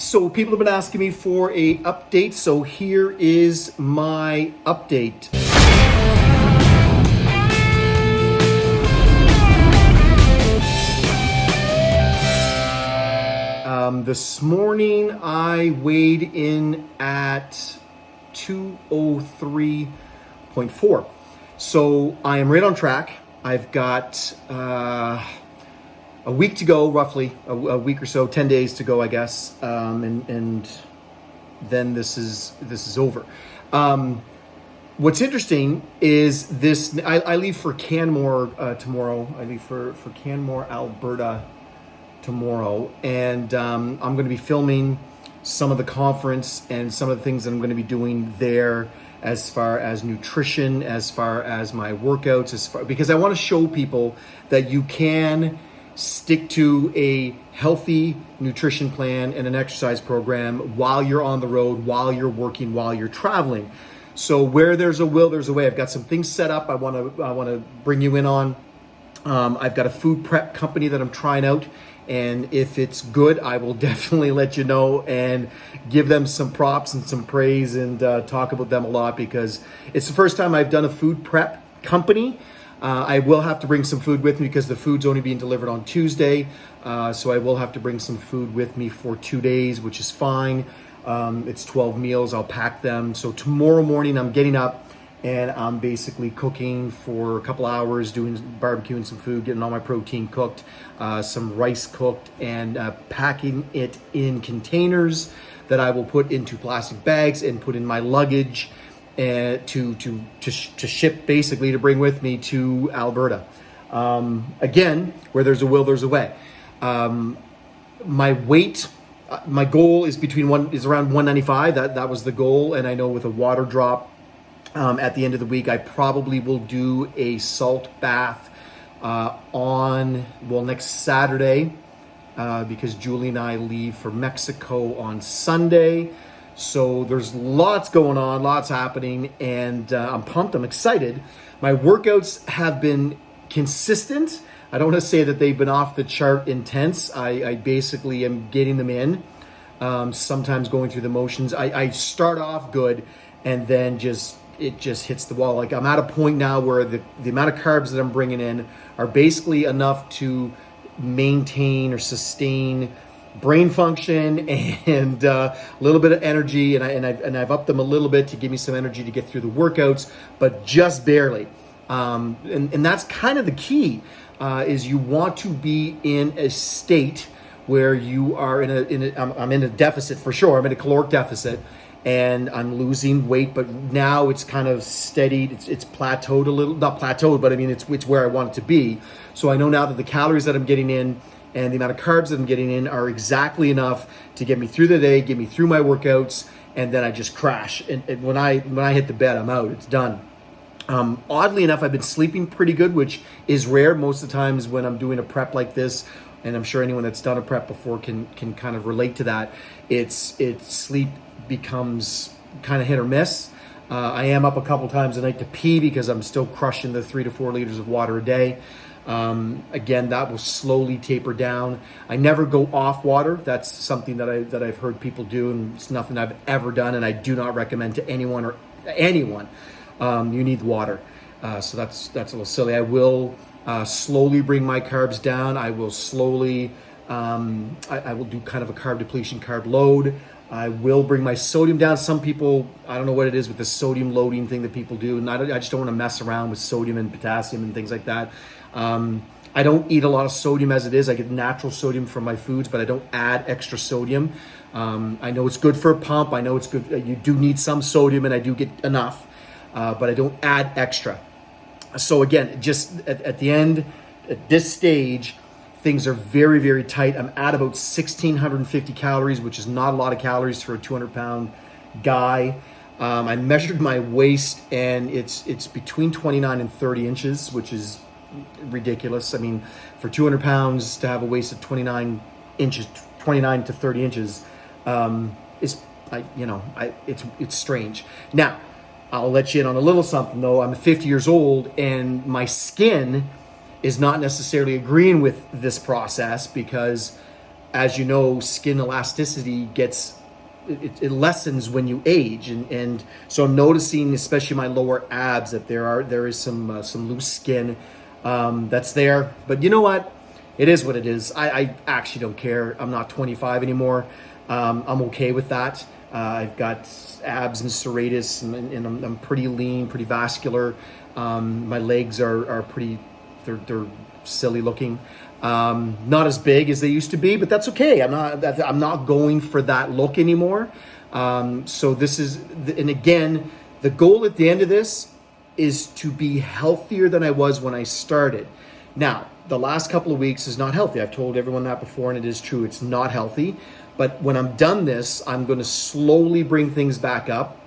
So people have been asking me for a update, so here is my update. This morning I weighed in at 203.4. So I am right on track. I've got a week to go, roughly a week or so, 10 days to go, I guess, and then this is over. What's interesting is this. I leave for Canmore tomorrow. I leave for Canmore, Alberta tomorrow, and I'm going to be filming some of the conference and some of the things that I'm going to be doing there, as far as nutrition, as far as my workouts, because I want to show people that you can stick to a healthy nutrition plan and an exercise program while you're on the road, while you're working, while you're traveling. So where there's a will, there's a way. I've got some things set up I want to bring you in on. I've got a food prep company that I'm trying out, and if it's good, I will definitely let you know and give them some props and some praise and talk about them a lot, because it's the first time I've done a food prep company. I will have to bring some food with me because the food's only being delivered on Tuesday. So I will have to bring some food with me for 2 days, which is fine. It's 12 meals. I'll pack them. So tomorrow morning I'm getting up and I'm basically cooking for a couple hours, barbecuing some food, getting all my protein cooked, some rice cooked, and packing it in containers that I will put into plastic bags and put in my luggage to ship, basically to bring with me to Alberta. Again, where there's a will, there's a way. My weight, my goal is around 195. That was the goal, and I know with a water drop at the end of the week, I probably will do a salt bath next Saturday, because Julie and I leave for Mexico on Sunday. So there's lots going on, lots happening, and I'm pumped, I'm excited. My workouts have been consistent. I don't want to say that they've been off the chart intense. I basically am getting them in, sometimes going through the motions. I start off good, and then it just hits the wall. Like, I'm at a point now where the amount of carbs that I'm bringing in are basically enough to maintain or sustain brain function and a little bit of energy, and I've upped them a little bit to give me some energy to get through the workouts, but just barely. And that's kind of the key, is you want to be in a state where you are I'm in a deficit for sure. I'm in a caloric deficit, and I'm losing weight, but now it's kind of steadied. It's plateaued a little, not plateaued, but I mean, it's where I want it to be. So I know now that the calories that I'm getting in and the amount of carbs that I'm getting in are exactly enough to get me through the day, get me through my workouts, and then I just crash. And when I hit the bed, I'm out. It's done. Oddly enough, I've been sleeping pretty good, which is rare. Most of the times when I'm doing a prep like this, and I'm sure anyone that's done a prep before can kind of relate to that, it's sleep becomes kind of hit or miss. I am up a couple times a night to pee because I'm still crushing the 3 to 4 liters of water a day. Again, that will slowly taper down. I never go off water. That's something that I've heard people do, and it's nothing I've ever done, and I do not recommend to anyone. You need water. So that's a little silly. I will slowly bring my carbs down. I will slowly, I will do kind of a carb depletion, carb load. I will bring my sodium down. Some people, I don't know what it is with the sodium loading thing that people do, and I just don't want to mess around with sodium and potassium and things like that. I don't eat a lot of sodium as it is. I get natural sodium from my foods, but I don't add extra sodium. I know it's good for a pump. I know it's good. You do need some sodium, and I do get enough, but I don't add extra. So again, just at the end, at this stage, things are very, very tight. I'm at about 1,650 calories, which is not a lot of calories for a 200-pound guy. I measured my waist, and it's between 29 and 30 inches, which is ridiculous. I mean, for 200 pounds to have a waist of 29 to 30 inches, it's strange. Now, I'll let you in on a little something though. I'm 50 years old, and my skin is not necessarily agreeing with this process, because as you know, skin elasticity it lessens when you age, and so I'm noticing, especially my lower abs, that there is some loose skin that's there. But you know what? It is what it is. I actually don't care. I'm not 25 anymore. I'm okay with that. I've got abs and serratus, and I'm pretty lean, pretty vascular. My legs are pretty, they're silly looking. Not as big as they used to be, but that's okay. I'm not going for that look anymore. So this is, and again, the goal at the end of this is to be healthier than I was when I started. Now, the last couple of weeks is not healthy. I've told everyone that before, and it is true. It's not healthy. But when I'm done this, I'm going to slowly bring things back up,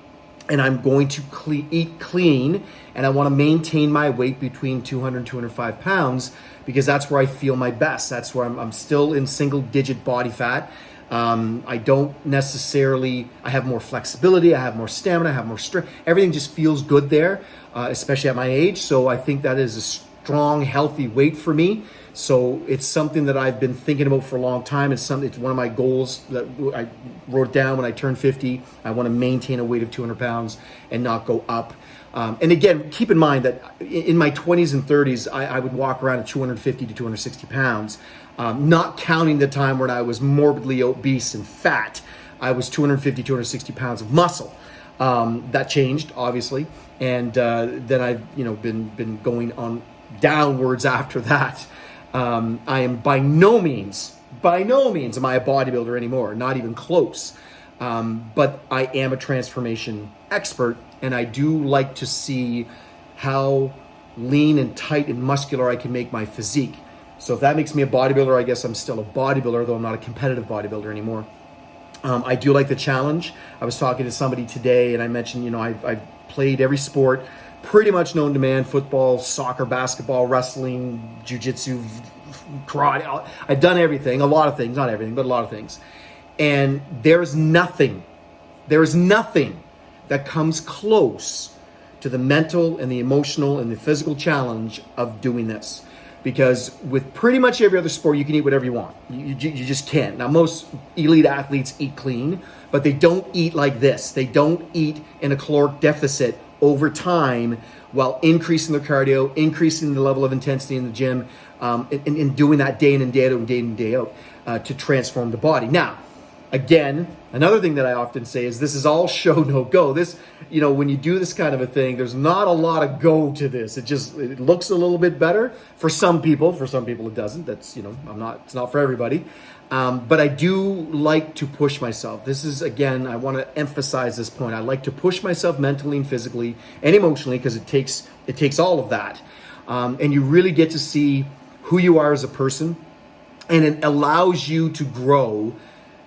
and I'm going to eat clean, and I want to maintain my weight between 200 and 205 pounds, because that's where I feel my best. That's where I'm still in single digit body fat. I don't necessarily, I have more flexibility, I have more stamina, I have more strength. Everything just feels good there, especially at my age. So I think that is a strong, healthy weight for me. So it's something that I've been thinking about for a long time. It's one of my goals that I wrote down when I turned 50. I want to maintain a weight of 200 pounds and not go up. And again, keep in mind that in my 20s and 30s, I would walk around at 250 to 260 pounds, not counting the time when I was morbidly obese and fat. I was 250, 260 pounds of muscle. That changed, obviously. And then I've been going on downwards after that. I am by no means am I a bodybuilder anymore, not even close. But I am a transformation expert, and I do like to see how lean and tight and muscular I can make my physique. So if that makes me a bodybuilder, I guess I'm still a bodybuilder, though I'm not a competitive bodybuilder anymore. I do like the challenge. I was talking to somebody today, and I mentioned, I've played every sport pretty much known to man: football, soccer, basketball, wrestling, jiu-jitsu, karate. I've done everything, a lot of things, not everything, but a lot of things. And there is nothing that comes close to the mental and the emotional and the physical challenge of doing this. Because with pretty much every other sport, you can eat whatever you want. You just can't. Now, most elite athletes eat clean, but they don't eat like this. They don't eat in a caloric deficit over time while increasing their cardio, increasing the level of intensity in the gym, and doing that day in and day out and day in and day out to transform the body. Now, again, another thing that I often say is this is all show, no go. This, when you do this kind of a thing, there's not a lot of go to this. It looks a little bit better for some people. For some people it doesn't. That's, it's not for everybody. But I do like to push myself. This is, again, I want to emphasize this point. I like to push myself mentally and physically and emotionally, because it takes all of that. And you really get to see who you are as a person, and it allows you to grow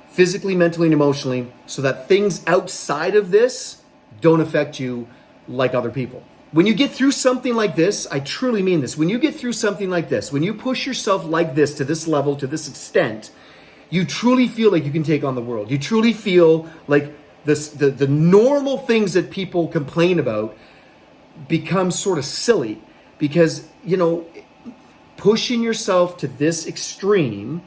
physically, mentally, and emotionally, so that things outside of this don't affect you like other people. When you get through something like this, I truly mean this. When you get through something like this, when you push yourself like this, to this level, to this extent, you truly feel like you can take on the world. You truly feel like the normal things that people complain about become sort of silly, because, pushing yourself to this extreme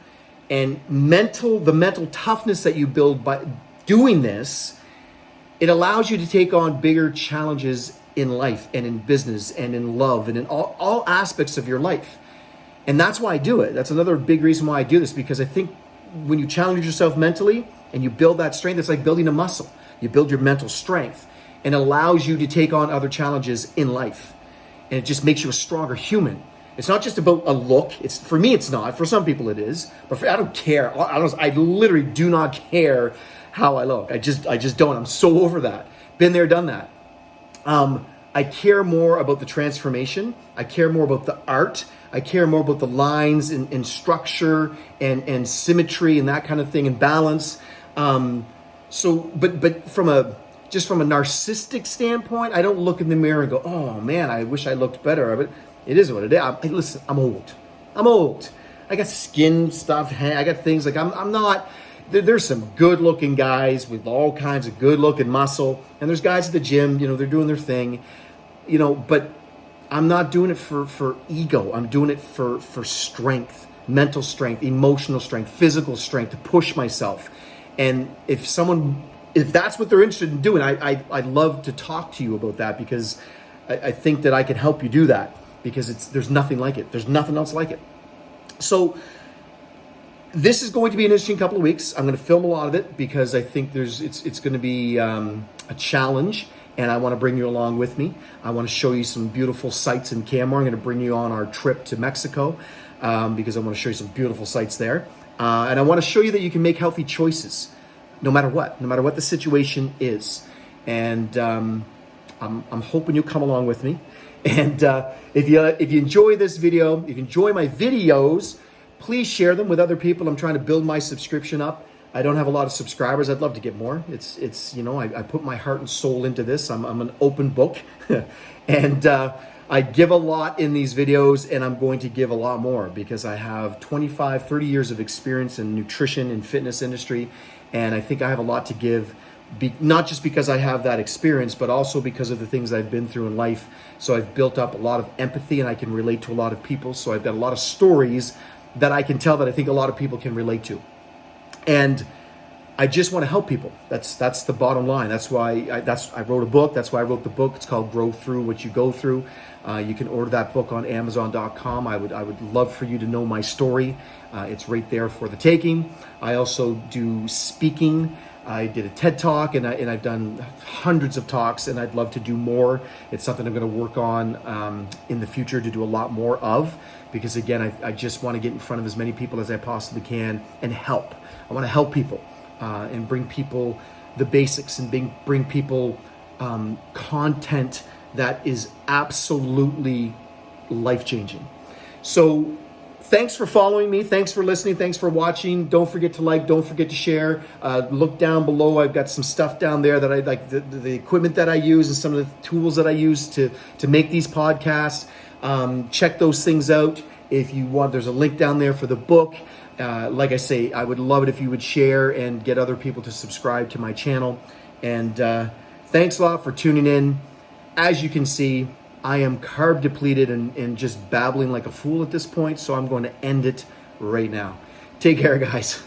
and the mental toughness that you build by doing this, it allows you to take on bigger challenges in life and in business and in love and in all aspects of your life. And that's why I do it. That's another big reason why I do this, because I think when you challenge yourself mentally and you build that strength, it's like building a muscle. You build your mental strength, and it allows you to take on other challenges in life. And it just makes you a stronger human. It's not just about a look. For me, it's not. For some people, it is. But I don't care. I literally do not care how I look. I just don't. I'm so over that. Been there, done that. I care more about the transformation. I care more about the art. I care more about the lines and structure and symmetry and that kind of thing, and balance. But from a narcissistic standpoint, I don't look in the mirror and go, "Oh man, I wish I looked better." But it is what it is. Listen, I'm old. I got skin stuff. I got things like I'm not. There's some good-looking guys with all kinds of good-looking muscle, and there's guys at the gym. They're doing their thing. But I'm not doing it for ego. I'm doing it for strength, mental strength, emotional strength, physical strength to push myself. And if that's what they're interested in doing, I'd love to talk to you about that, because I think that I can help you do that, because there's nothing like it. There's nothing else like it. So this is going to be an interesting couple of weeks. I'm going to film a lot of it because I think it's going to be a challenge, and I want to bring you along with me. I want to show you some beautiful sights in Canmore. I'm going to bring you on our trip to Mexico because I want to show you some beautiful sights there. And I want to show you that you can make healthy choices no matter what the situation is. And I'm hoping you'll come along with me. And if you enjoy this video, if you enjoy my videos, please share them with other people. I'm trying to build my subscription up. I don't have a lot of subscribers. I'd love to get more. It's I put my heart and soul into this. I'm an open book, and I give a lot in these videos, and I'm going to give a lot more because I have 25, 30 years of experience in nutrition and fitness industry, and I think I have a lot to give. Not just because I have that experience, but also because of the things I've been through in life. So I've built up a lot of empathy, and I can relate to a lot of people. So I've got a lot of stories that I can tell that I think a lot of people can relate to. And I just want to help people. That's the bottom line. That's why I wrote a book. That's why I wrote the book. It's called Grow Through What You Go Through. You can order that book on Amazon.com. I would love for you to know my story. It's right there for the taking. I also do speaking. I did a TED Talk, and I've done hundreds of talks, and I'd love to do more. It's something I'm going to work on in the future to do a lot more of, because again, I just want to get in front of as many people as I possibly can and help. I want to help people and bring people the basics, and bring people content that is absolutely life-changing. So thanks for following me. Thanks for listening. Thanks for watching. Don't forget to like. Don't forget to share. Look down below. I've got some stuff down there that I like, the equipment that I use and some of the tools that I use to make these podcasts. Check those things out. If you want, there's a link down there for the book. Like I say, I would love it if you would share and get other people to subscribe to my channel. And thanks a lot for tuning in. As you can see, I am carb depleted and just babbling like a fool at this point, so I'm going to end it right now. Take care, guys.